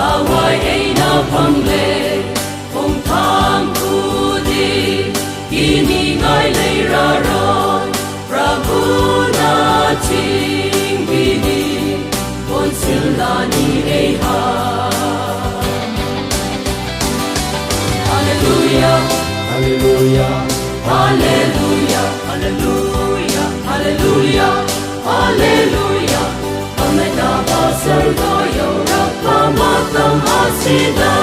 awai ei na phang le phong tham tu di kini ngai lei ra rồi Prabhu na ching bini con sil la ni ei ha Hallelujah Hallelujah Hallelujah Hallelujah Hallelujah Hallelujah Ameda basar goyo rakamatam asida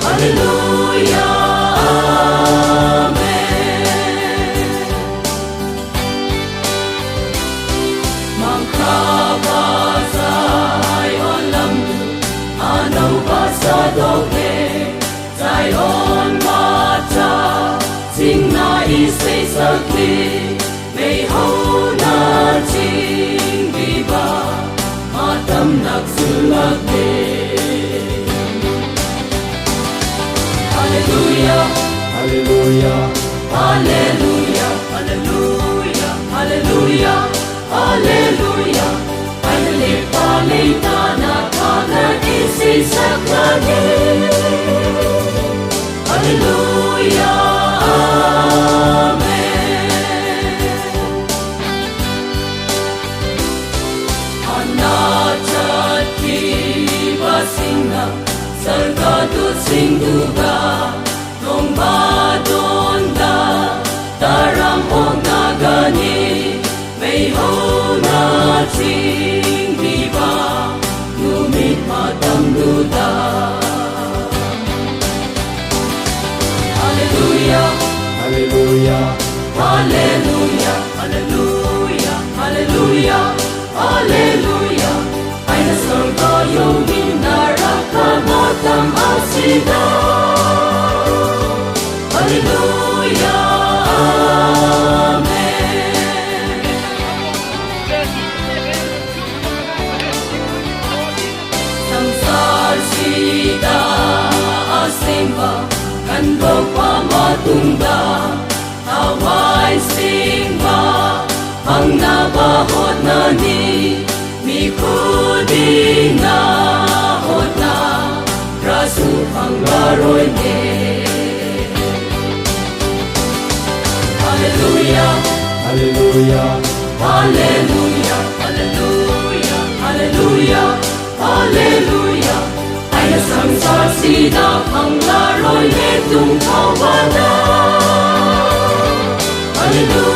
Hallelujah Amen Mangkabazai olam anau basadoke Zion mata sing na isay sakli may hau na ching viva matam nagsulagde Hallelujah Hallelujah Hallelujah Hallelujah Hallelujah Hallelujah Finally palita na kana isay saklagi Hallelujah Amen Anatat ki basinga sarga tu singduga nong badonda tarang onagani may ho na ching diba numit matam duda Hallelujah Hallelujah Hallelujah Hallelujah Hallelujah Hallelujah Ay nasarga yung minarakamotam asida Hallelujah Amen Samsar sida asimba Kandok pamatunda Away singma Ang nabahot na ni Mikudi na hot na Rasu ang laroy ni Hallelujah Hallelujah Hallelujah Hallelujah Hallelujah Hallelujah Ay nasangsar sida ang laroy ni tung kawana Hallelujah